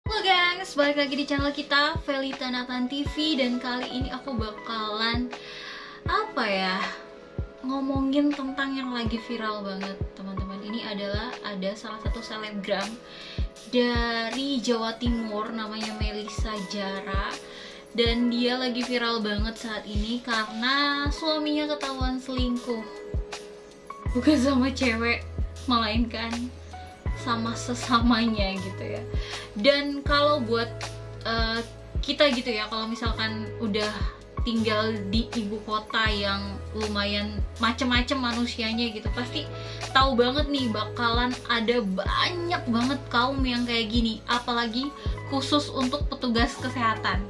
Halo guys, balik lagi di channel kita Velita Nathan TV. Dan kali ini aku bakalan ngomongin tentang yang lagi viral banget teman-teman. Ini adalah ada salah satu selebgram dari Jawa Timur namanya Melisa Jara. Dan dia lagi viral banget saat ini karena suaminya ketahuan selingkuh. Bukan sama cewek, melainkan sama sesamanya gitu ya. Dan kalau buat kita gitu ya, kalau misalkan udah tinggal di ibu kota yang lumayan macem-macem manusianya gitu, pasti tahu banget nih bakalan ada banyak banget kaum yang kayak gini. Apalagi khusus untuk petugas kesehatan,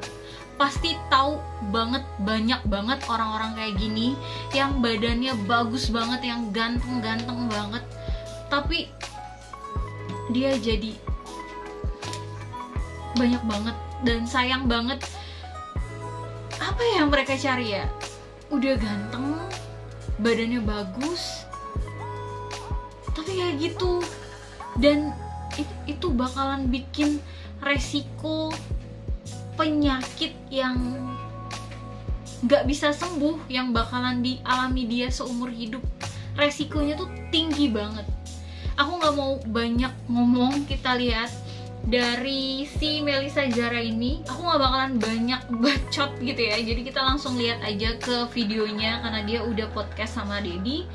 pasti tahu banget banyak banget orang-orang kayak gini yang badannya bagus banget, yang ganteng-ganteng banget, tapi dia jadi banyak banget. Dan sayang banget, apa yang mereka cari ya? Udah ganteng, badannya bagus, tapi kayak gitu. Dan itu bakalan bikin resiko penyakit yang gak bisa sembuh yang bakalan dialami dia seumur hidup. Resikonya tuh tinggi banget. Aku gak mau banyak ngomong, kita lihat dari si Melisa Jara ini. Aku gak bakalan banyak bacot gitu ya, jadi kita langsung lihat aja ke videonya, karena dia udah podcast sama Dedi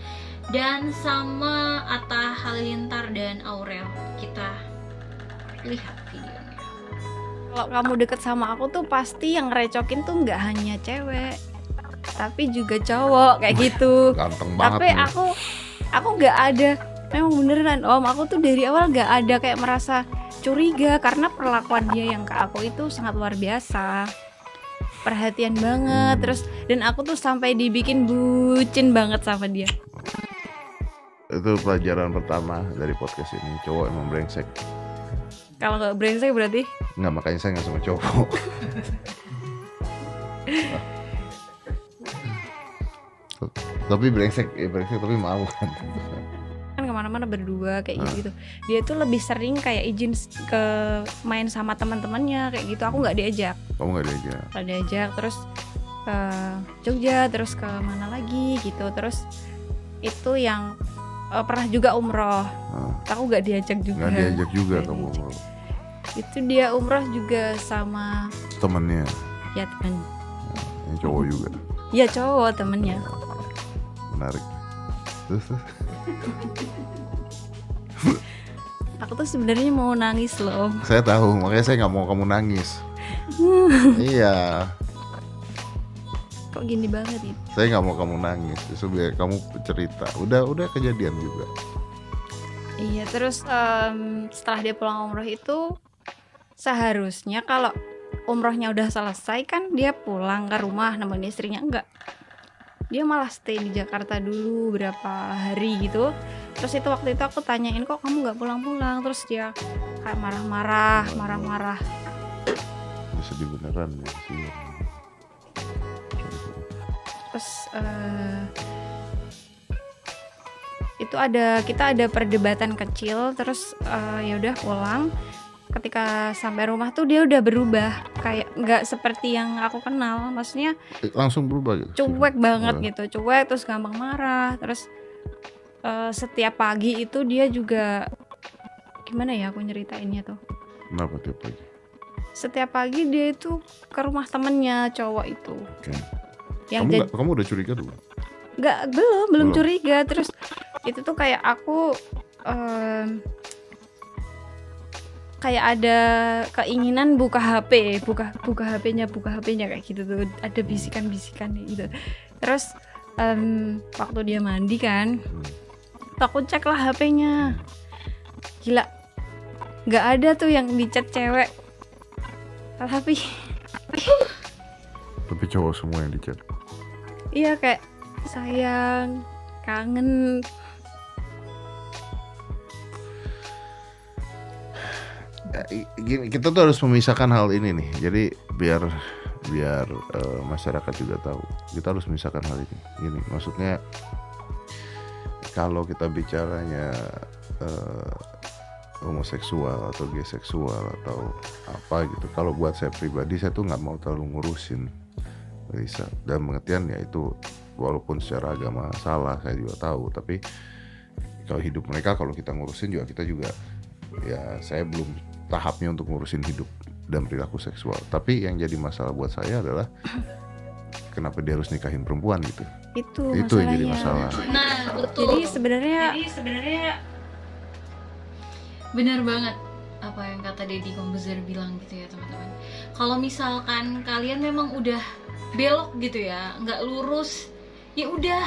dan sama Atta Halilintar dan Aurel. Kita lihat videonya. Kalau kamu deket sama aku tuh pasti yang recokin tuh nggak hanya cewek, tapi juga cowok kayak gitu. Ganteng banget. Tapi nih. aku nggak ada, memang beneran Om, aku tuh dari awal nggak ada kayak merasa curiga karena perlakuan dia yang ke aku itu sangat luar biasa, perhatian banget. Terus dan aku tuh sampai dibikin bucin banget sama dia. Itu pelajaran pertama dari podcast ini, cowok emang brengsek. Kalau nggak brengsek berarti Nggak, makanya saya nggak sama cowok. Tapi brengsek tapi mau kan. kan kemana-mana berdua kayak gitu. Dia tuh lebih sering kayak izin ke main sama teman-temannya kayak gitu. Aku nggak diajak. Kamu nggak diajak. Nggak diajak. Terus ke Jogja, terus ke mana lagi gitu. Terus itu yang pernah juga umroh. Aku nggak diajak juga. Nggak diajak juga Nggak kamu. diajak. Itu dia umroh juga sama Temennya, ya temen. yang cowok juga. Ya cowok temennya. Menarik. Terus. Aku tuh sebenarnya mau nangis loh. Saya tahu, makanya saya nggak mau kamu nangis. Iya. Kok gini banget itu? Saya nggak mau kamu nangis, justru biar kamu cerita. Udah kejadian juga. Iya, terus setelah dia pulang umroh itu seharusnya kalau umrohnya udah selesai kan dia pulang ke rumah nemenin istrinya. Enggak, dia malah stay di Jakarta dulu berapa hari gitu. Terus itu waktu itu aku tanyain, kok kamu nggak pulang-pulang? Terus dia kayak marah-marah. Ini sedih beneran ya sih. Terus itu kita ada perdebatan kecil. Terus ya udah pulang. Ketika sampai rumah tuh dia udah berubah, kayak nggak seperti yang aku kenal. Maksudnya Langsung berubah gitu. cuek banget gitu, cuek, terus gampang marah. Terus setiap pagi itu dia juga, gimana ya aku nyeritainnya tuh, Kenapa tiap pagi? setiap pagi dia itu ke rumah temennya cowok itu. Oke. Yang Kamu udah curiga dulu? belum Belum. curiga. Terus itu tuh kayak aku kayak ada keinginan buka HP-nya kayak gitu tuh, ada bisikan-bisikan gitu. Terus waktu dia mandi kan, aku cek lah HP-nya, gila, nggak ada tuh yang dicat cewek, tapi cowok semua yang dicat. iya kayak sayang, kangen. Gini, kita tuh harus memisahkan hal ini nih. Jadi biar masyarakat juga tahu, kita harus memisahkan hal ini. Gini, maksudnya kalau kita bicaranya homoseksual atau gay seksual atau apa gitu. Kalau buat saya pribadi, saya tuh nggak mau terlalu ngurusin Melisa, dan pengertian ya itu walaupun secara agama salah saya juga tahu, tapi kalau hidup mereka kalau kita ngurusin juga, kita juga ya, saya belum tahapnya untuk ngurusin hidup dan perilaku seksual. Tapi yang jadi masalah buat saya adalah kenapa dia harus nikahin perempuan gitu. Itu yang jadi masalah. Nah, betul. Jadi sebenarnya benar banget apa yang kata Deddy Komposer bilang gitu ya teman-teman. Kalau misalkan kalian memang udah belok gitu ya, nggak lurus, ya udah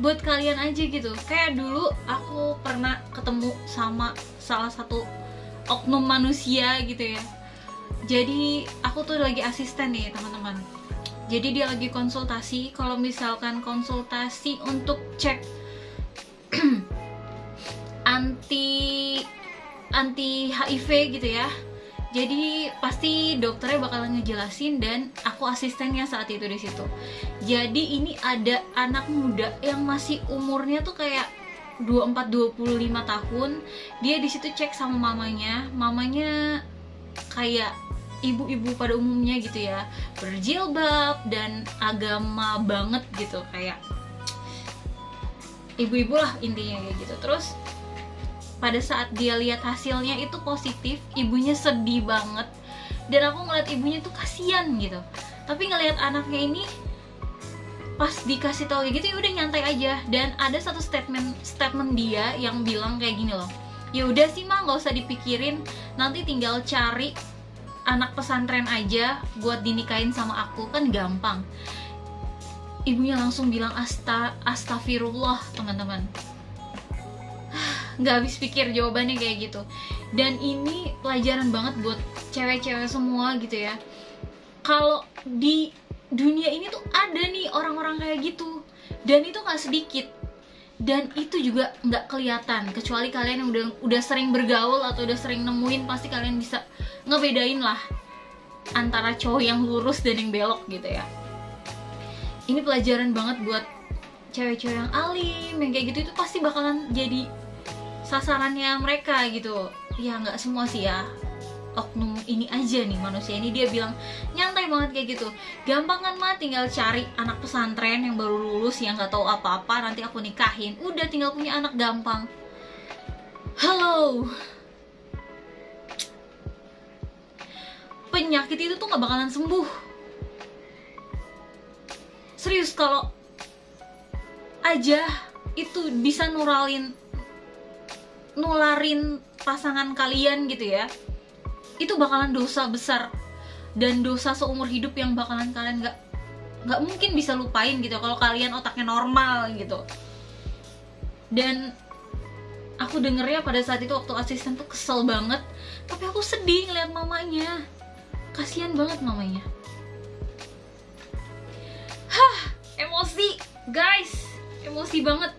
buat kalian aja gitu. Kayak dulu aku pernah ketemu sama salah satu oknum manusia gitu ya. Jadi aku tuh lagi asisten nih teman-teman. Jadi dia lagi konsultasi. Kalau misalkan konsultasi untuk cek anti HIV gitu ya. Jadi pasti dokternya bakalan ngejelasin dan aku asistennya saat itu di situ. Jadi ini ada anak muda yang masih umurnya tuh kayak 24-25 tahun. Dia di situ cek sama mamanya. Mamanya kayak ibu-ibu pada umumnya gitu ya, berjilbab dan agama banget gitu, kayak ibu-ibu lah intinya kayak gitu. Terus pada saat dia lihat hasilnya itu positif, ibunya sedih banget, dan aku ngeliat ibunya tuh kasihan gitu. Tapi ngelihat anaknya ini pas dikasih tahu kayak gitu, ya udah nyantai aja. Dan ada satu statement dia yang bilang kayak gini loh, ya udah sih mah nggak usah dipikirin, nanti tinggal cari anak pesantren aja buat dinikahin sama aku, kan gampang. Ibunya langsung bilang astagfirullah teman-teman. Nggak habis pikir jawabannya kayak gitu. Dan ini pelajaran banget buat cewek-cewek semua gitu ya. Kalau di dunia ini tuh ada nih orang-orang kayak gitu, dan itu nggak sedikit. Dan itu juga nggak kelihatan, kecuali kalian yang udah sering bergaul atau udah sering nemuin, pasti kalian bisa ngebedain lah antara cowok yang lurus dan yang belok gitu ya. Ini pelajaran banget buat cewek-cewek yang alim, yang kayak gitu, itu pasti bakalan jadi sasarannya mereka gitu. Ya nggak semua sih ya, oknum ini aja nih manusia ini, dia bilang nyantai banget kayak gitu, gampang kan mah, tinggal cari anak pesantren yang baru lulus yang nggak tahu apa-apa, nanti aku nikahin, udah tinggal punya anak, gampang. Halo, penyakit itu tuh nggak bakalan sembuh, serius. Kalau aja itu bisa nularin pasangan kalian gitu ya, itu bakalan dosa besar dan dosa seumur hidup yang bakalan kalian nggak mungkin bisa lupain gitu kalau kalian otaknya normal gitu. Dan aku dengernya pada saat itu waktu asisten tuh kesel banget, tapi aku sedih ngeliat mamanya, kasihan banget mamanya. Emosi guys, emosi banget.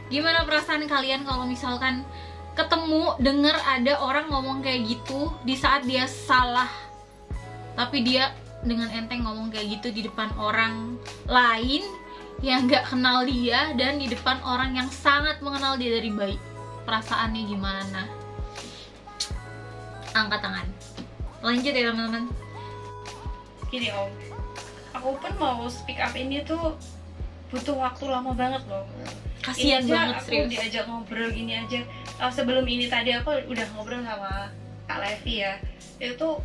Gimana perasaan kalian kalau misalkan ketemu, denger ada orang ngomong kayak gitu di saat dia salah, tapi dia dengan enteng ngomong kayak gitu di depan orang lain yang gak kenal dia dan di depan orang yang sangat mengenal dia dari baik? Perasaannya gimana? Angkat tangan. Lanjut ya teman-teman. gini Om, aku pun mau speak up ini tuh butuh waktu lama banget loh. Kasian banget aku serius. diajak ngobrol gini aja. Sebelum ini tadi aku udah ngobrol sama Kak Levi ya, itu tuh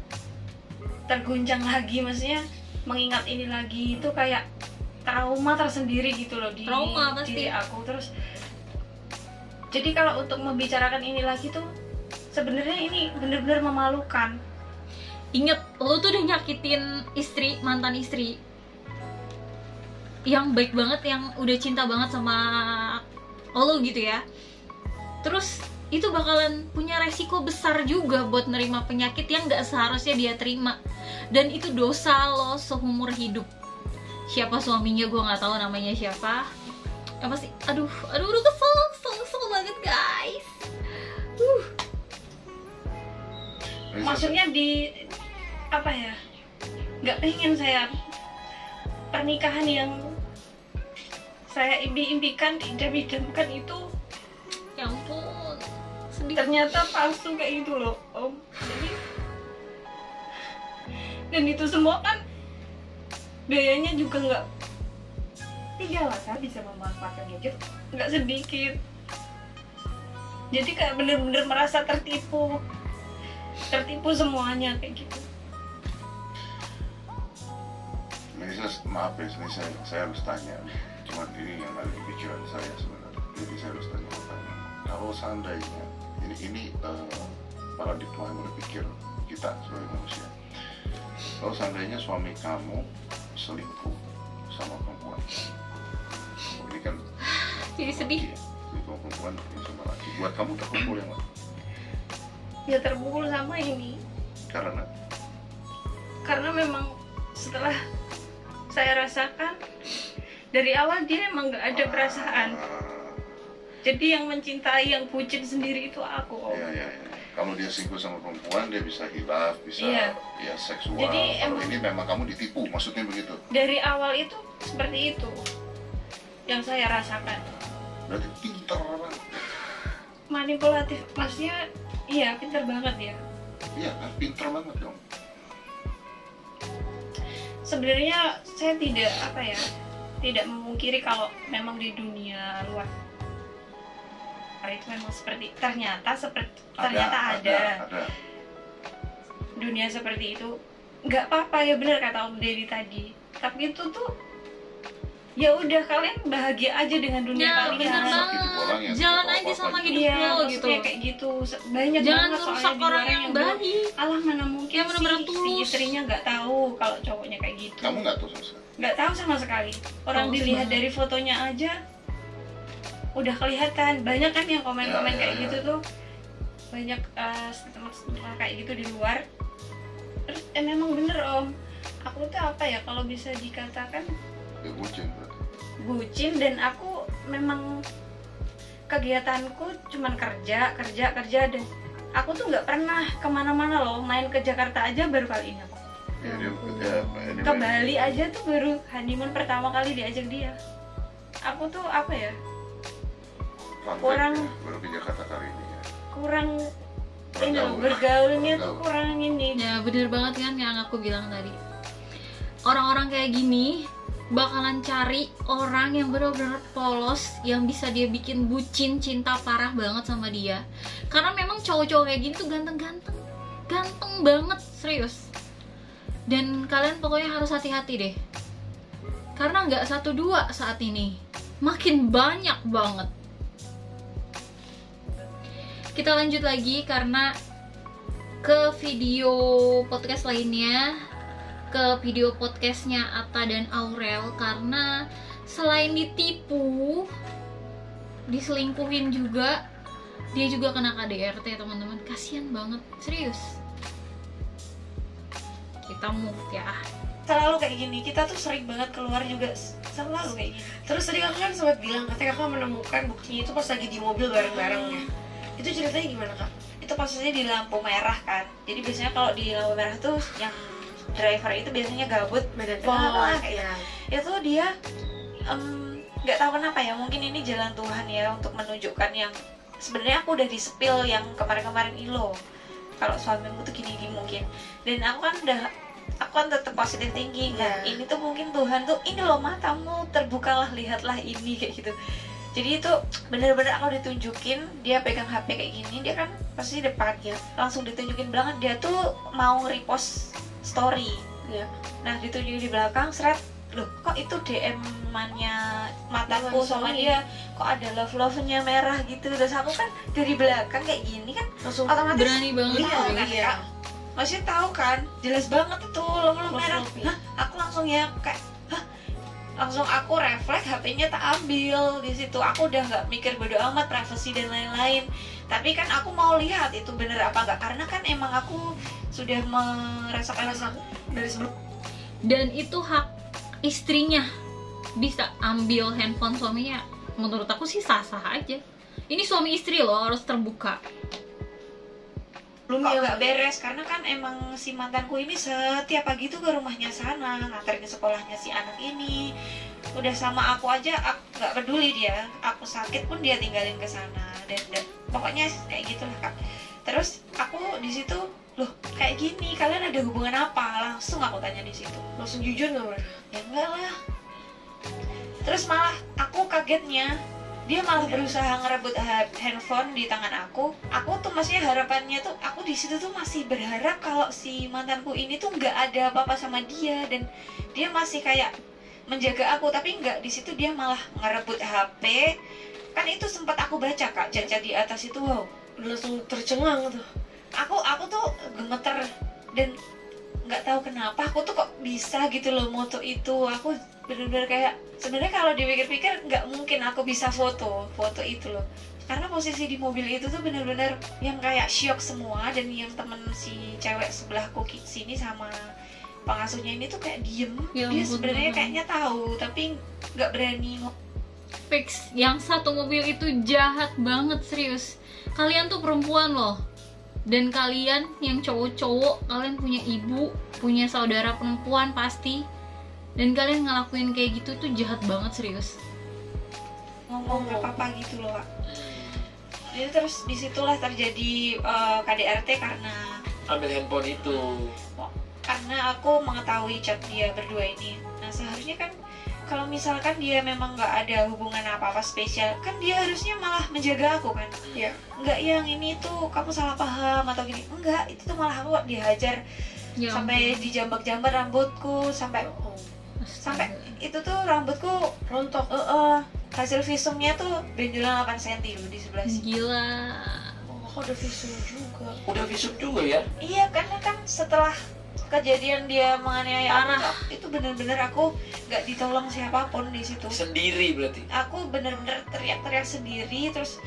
terguncang lagi, maksudnya mengingat ini lagi itu kayak trauma tersendiri gitu loh di diri aku. Terus jadi kalau untuk membicarakan ini lagi tuh sebenarnya ini bener-bener memalukan. Ingat, lo tuh udah nyakitin istri, mantan istri yang baik banget, yang udah cinta banget sama lo gitu ya. Terus itu bakalan punya resiko besar juga buat nerima penyakit yang gak seharusnya dia terima. Dan itu dosa lo seumur hidup. Siapa suaminya gue gak tahu namanya siapa. Apa sih? Aduh udah kesel banget guys. Maksudnya di apa ya, nggak pengen saya pernikahan yang saya impi-impikan, idam-idamkan itu. Ya ampun, sedih. ternyata palsu kayak gitu loh Om. Jadi dan itu semua kan biayanya juga nggak, 3 lah kan bisa memanfaatkan gadget nggak sedikit. Jadi kayak bener-bener merasa tertipu semuanya kayak gitu. Melisa, maaf ya, ini saya harus tanya. Cuman ini yang ada di pikiran saya sebenarnya. Jadi saya harus tanya. Kalau seandainya ini paradigma yang berpikir kita sebagai manusia. Kalau seandainya suami kamu selingkuh sama perempuan, ini kan Jadi sedih. selingkuh perempuan ini sama laki. Buat kamu terpukul yang mana? Ya terpukul sama ini karena memang setelah saya rasakan dari awal dia emang nggak ada perasaan. Jadi yang mencintai, yang bucin sendiri itu aku Om. Iya. Kalau dia selingkuh sama perempuan, dia bisa hilaf, bisa Iya. ya seksual. Jadi Kalau emang- ini memang kamu ditipu, maksudnya begitu. Dari awal itu seperti itu yang saya rasakan. Berarti pintar banget. Manipulatif, maksudnya iya pintar banget ya. Iya kan, pintar banget dong. Sebenarnya saya tidak memungkiri kalau memang di dunia luar itu memang ternyata ada dunia seperti itu. Nggak apa-apa ya, benar kata Om Deddy tadi. Tapi itu tuh ya udah, kalian bahagia aja dengan dunia Ya kalian. bener Hidup orang banget. ya, Jalan tidak aja apa-apa sama gitu. hidup Iya, lo gitu. maksudnya kayak gitu. Banyak Jangan banget merusak soalnya di orang luar yang baik. Allah mana mungkin Yang bener-bener sih si tulus. istrinya nggak tahu kalau cowoknya kayak gitu. Kamu nggak tahu sama sekali. Nggak tahu sama sekali. Orang Tahu dilihat semua. dari fotonya aja udah kelihatan. Banyak kan yang komen-komen Ya, kayak ya. gitu tuh. Banyak statement kayak gitu di luar. Terus memang bener Om. Aku tuh apa ya, kalau bisa dikatakan Ya bucin berarti. bucin, dan aku memang kegiatanku cuman kerja dan aku tuh nggak pernah kemana-mana loh. Main ke Jakarta aja baru kali ini aku. Ya, anyway. Ke Bali aja tuh baru honeymoon pertama kali diajak dia. Aku tuh apa ya, Fun fact kurang- ya, baru ke Jakarta kali ini ya. kurang ini loh, Bergaul. bergaulnya tuh Bergaul. kurang ini. Ya bener banget kan yang aku bilang tadi. Orang-orang kayak gini bakalan cari orang yang benar-benar polos, yang bisa dia bikin bucin cinta parah banget sama dia. Karena memang cowok-cowok kayak gini tuh ganteng banget, serius. Dan kalian pokoknya harus hati-hati deh, karena nggak 1-2 saat ini, makin banyak banget. Kita lanjut lagi karena ke video podcast lainnya, ke video podcastnya Atta dan Aurel. Karena selain ditipu, diselingkuhin juga, dia juga kena KDRT teman-teman. Kasian banget, serius. Kita move ya. Selalu kayak gini, kita tuh sering banget keluar juga, selalu kayak gini. Terus tadi kakak kan sempat bilang katanya kakak menemukan buktinya itu pas lagi di mobil bareng-barengnya. Itu ceritanya gimana kak? Itu posisinya di lampu merah kan, jadi biasanya kalau di lampu merah tuh yang driver itu biasanya gabut Medan kayak ya. itu dia nggak tahu kenapa ya, mungkin ini jalan Tuhan ya untuk menunjukkan yang sebenarnya aku udah di spill yang kemarin-kemarin ini loh, kalau suamimu tuh gini-gini mungkin. Dan aku kan tetap positive thinking kan. Iya. Ini tuh mungkin Tuhan tuh, ini loh matamu terbukalah, lihatlah ini kayak gitu. Jadi itu bener-bener aku ditunjukin dia pegang HP kayak gini, dia kan pasti depan ya, langsung ditunjukin belakang, dia tuh mau repost story Iya. nah ditunjukin di belakang, seret, loh kok itu DM-annya mataku Dengan sama suami. dia kok ada love-nya merah gitu. Terus aku kan dari belakang kayak gini kan Langsung otomatis Berani banget Iya, tahu ya. kan, iya. Kak? Maksudnya tahu kan, jelas banget itu love merah. Langsung Hah, aku langsung ya kayak langsung aku refleks, HP-nya tak ambil di situ. Aku udah nggak mikir bodo amat privasi dan lain-lain. Tapi kan aku mau lihat itu bener apa enggak, karena kan emang aku sudah merasakan dari sebelum Dan itu hak istrinya, bisa ambil handphone suaminya. Menurut aku sih sah-sah aja. Ini suami istri loh, harus terbuka. kok nggak beres, karena kan emang si mantanku ini setiap pagi tuh ke rumahnya sana, nganterin ke sekolahnya si anak ini. Udah sama aku aja, aku nggak peduli dia. Aku sakit pun dia tinggalin ke sana. Dan pokoknya kayak gitulah Kak. Terus aku di situ, loh kayak gini kalian ada hubungan apa, langsung aku tanya di situ. Langsung jujur nggak mereka? Ya enggak lah. Terus malah aku kagetnya dia malah berusaha ngerebut handphone di tangan aku. Aku tuh maksudnya harapannya tuh, aku di situ tuh masih berharap kalau si mantanku ini tuh nggak ada apa-apa sama dia dan dia masih kayak menjaga aku, tapi nggak, di situ dia malah ngerebut HP. Kan itu sempat aku baca Kak, cacat di atas itu, wow. Udah langsung tercengang tuh. Aku tuh gemeter dan nggak tahu kenapa aku tuh kok bisa gitu loh moto itu. Aku bener-bener kayak, sebenarnya kalau dipikir-pikir nggak mungkin aku bisa foto itu loh, karena posisi di mobil itu tuh bener-bener yang kayak syok semua. Dan yang temen si cewek sebelahku sini sama pengasuhnya ini tuh kayak diem. Ya Dia ampun, sebenarnya Tuhan. kayaknya tahu tapi nggak berani Fix, yang satu mobil itu jahat banget, serius. Kalian tuh perempuan loh, dan kalian yang cowok-cowok, kalian punya ibu, punya saudara perempuan pasti, dan kalian ngelakuin kayak gitu tuh jahat banget, serius. ngomong apa-apa gitu loh Kak. Jadi terus disitulah terjadi KDRT Ambil handphone itu. karena aku mengetahui chat dia berdua ini. Nah seharusnya kan kalau misalkan dia memang nggak ada hubungan apa-apa spesial, kan dia harusnya malah menjaga aku kan. Iya. Nggak yang ini tuh kamu salah paham atau gini, enggak, itu tuh malah aku dihajar Ya sampai ampun. dijambak-jambak rambutku, sampai itu tuh rambutku Rontok. hasil visumnya tuh benjolan 8 cm loh di sebelah sini. Gila. Oh, kok ada visum juga. Udah visum juga ya? Iya, karena kan setelah kejadian dia menganiaya aku, Parah. itu bener-bener aku nggak ditolong siapapun di situ. Sendiri berarti. Aku bener-bener teriak-teriak sendiri, terus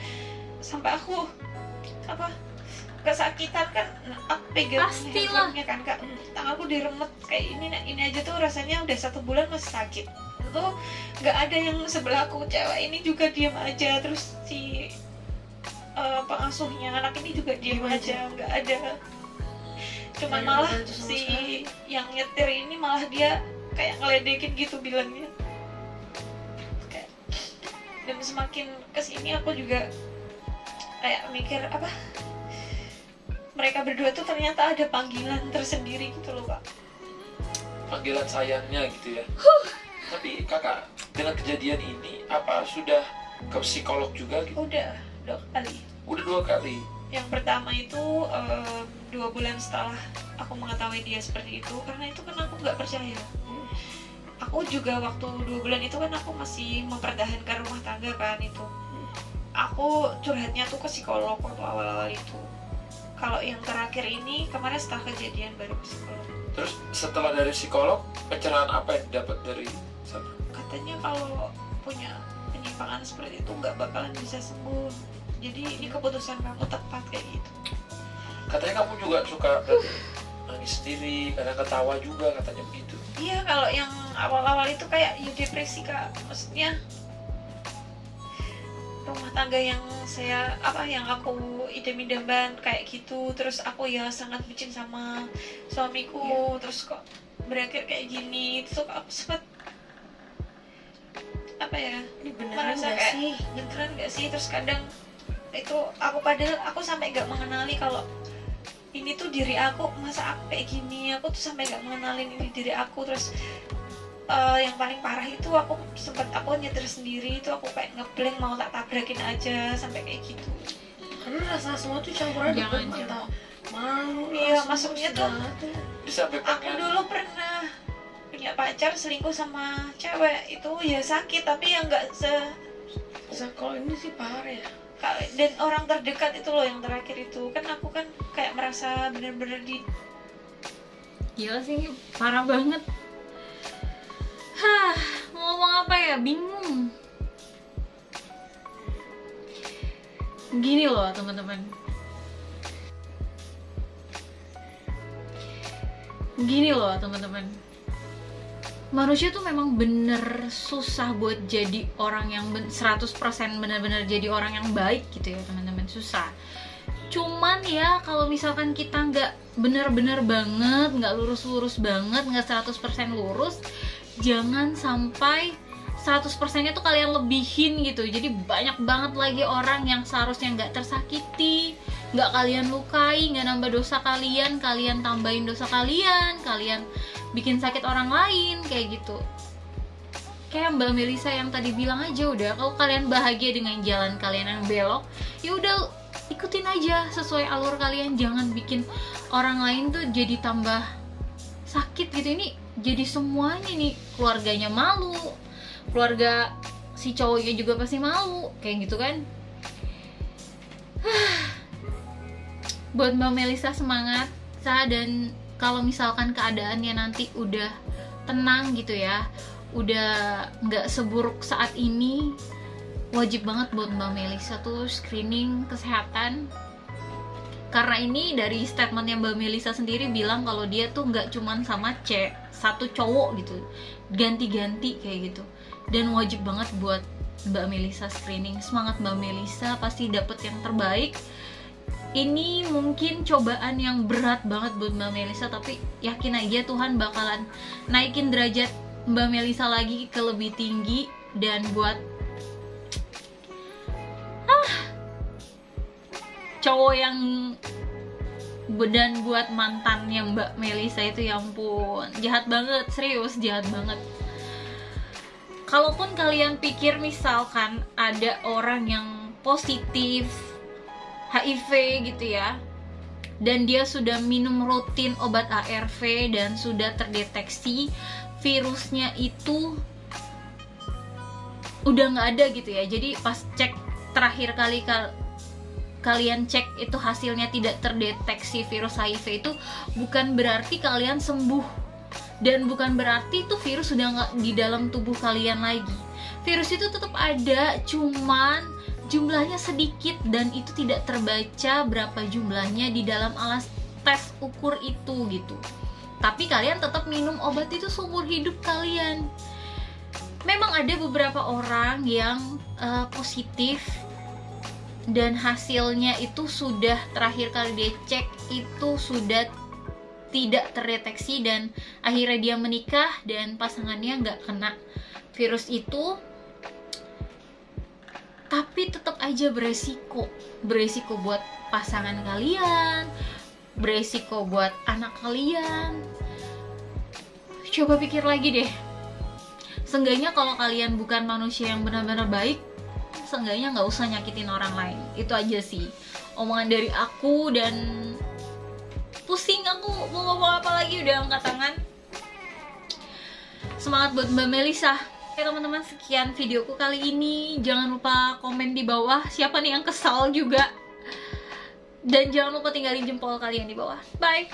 sampai aku kesakitan kan. Aku pegang Pastilah. handphonenya kan Kak, tanganku diremet kayak ini aja tuh rasanya udah 1 bulan masih sakit. Itu nggak ada yang sebelahku cewek ini juga diam aja, terus si pengasuhnya anak ini juga diam aja, nggak ada. Cuman Nggak malah bantu sama si sekali. yang nyetir ini malah dia kayak ngeledekin gitu bilangnya. Kayak, dan semakin kesini aku juga kayak mikir apa, mereka berdua tuh ternyata ada panggilan tersendiri gitu loh Kak. Panggilan sayangnya gitu ya. Tapi kakak, dengan kejadian ini apa sudah ke psikolog juga gitu? Udah 2 kali. Udah 2 kali. Yang pertama itu 2 bulan setelah aku mengetahui dia seperti itu, karena itu kan aku nggak percaya. Aku juga waktu 2 bulan itu kan aku masih mempertahankan rumah tangga kan itu. Aku curhatnya tuh ke psikolog waktu awal-awal itu. Kalau yang terakhir ini kemarin setelah kejadian baru ke psikolog. Terus setelah dari psikolog, pencerahan apa yang dapat dari sana? Katanya kalau punya penyimpangan seperti itu nggak bakalan bisa sembuh. Jadi ini keputusan kamu tepat kayak gitu. Katanya kamu juga suka berarti nangis sendiri, kadang ketawa juga katanya begitu. Iya, kalau yang awal-awal itu kayak ya depresi Kak. Maksudnya rumah tangga yang yang aku idam-idamkan kayak gitu, terus aku ya sangat bucin sama suamiku, terus kok berakhir kayak gini, terus kok aku sempat Ini beneran merasa nggak kayak sih? beneran gak sih. Terus kadang itu aku padahal aku sampai gak mengenali kalau ini tuh diri aku, masa aku kayak gini, aku tuh sampai gak mengenalin ini diri aku. Terus yang paling parah itu aku nyetir sendiri, itu aku kayak ngeblank mau tak tabrakin aja sampai kayak gitu. Karena rasa semua tuh campuran Jangan, deket jangan. atau malu. Iya, rasa maksudnya segala tuh. Bisa sampai Aku pengen dulu pernah punya pacar selingkuh sama cewek, itu ya sakit tapi ya nggak Kalau ini sih parah ya. dan orang terdekat itu loh yang terakhir itu kan aku kan kayak merasa bener-bener di Gila sih, parah banget. Hah, ngomong apa ya, bingung. Gini loh teman-teman. Gini loh teman-teman. Manusia tuh memang bener susah buat jadi orang yang 100% bener-bener jadi orang yang baik gitu ya teman-teman, susah. Cuman ya kalau misalkan kita nggak bener-bener banget, nggak lurus-lurus banget, nggak 100% lurus, jangan sampai 100%-nya tuh kalian lebihin gitu. Jadi banyak banget lagi orang yang seharusnya nggak tersakiti, nggak kalian lukai, nggak nambah dosa kalian, kalian tambahin dosa kalian, kalian bikin sakit orang lain, kayak gitu. Kayak Mbak Melisa yang tadi bilang aja, udah kalau kalian bahagia dengan jalan kalian yang belok, ya udah ikutin aja sesuai alur kalian, jangan bikin orang lain tuh jadi tambah sakit gitu. Ini jadi semuanya nih, keluarganya malu, keluarga si cowoknya juga pasti malu, kayak gitu kan. Buat Mbak Melisa semangat, dan kalau misalkan keadaannya nanti udah tenang gitu ya, udah nggak seburuk saat ini, wajib banget buat Mbak Melisa tuh screening kesehatan. Karena ini dari statementnya Mbak Melisa sendiri bilang kalau dia tuh nggak cuman sama satu cowok gitu, ganti-ganti kayak gitu. Dan wajib banget buat Mbak Melisa screening. Semangat Mbak Melisa, pasti dapet yang terbaik. Ini mungkin cobaan yang berat banget buat Mbak Melisa, tapi yakin aja Tuhan bakalan naikin derajat Mbak Melisa lagi ke lebih tinggi. Dan buat cowok yang dan buat mantannya Mbak Melisa itu, ya ampun, jahat banget, serius jahat banget. Kalaupun kalian pikir misalkan ada orang yang positif HIV gitu ya, dan dia sudah minum rutin obat ARV dan sudah terdeteksi virusnya itu udah nggak ada gitu ya, jadi pas cek terakhir kali kalian cek itu hasilnya tidak terdeteksi virus HIV, itu bukan berarti kalian sembuh, dan bukan berarti itu virus sudah nggak di dalam tubuh kalian lagi. Virus itu tetap ada, cuman jumlahnya sedikit dan itu tidak terbaca berapa jumlahnya di dalam alas tes ukur itu gitu. Tapi kalian tetap minum obat itu seumur hidup kalian. Memang ada beberapa orang yang positif dan hasilnya itu sudah terakhir kali dia cek itu sudah tidak terdeteksi, dan akhirnya dia menikah dan pasangannya nggak kena virus itu. Tapi tetap aja beresiko buat pasangan kalian, beresiko buat anak kalian. Coba pikir lagi deh. Seenggaknya kalau kalian bukan manusia yang benar-benar baik, seenggaknya nggak usah nyakitin orang lain. Itu aja sih omongan dari aku, dan pusing aku mau ngomong apa lagi, udah angkat tangan. Semangat buat Mbak Melisa. Oke teman-teman, sekian videoku kali ini. Jangan lupa komen di bawah siapa nih yang kesal juga, dan jangan lupa tinggalin jempol kalian di bawah. Bye.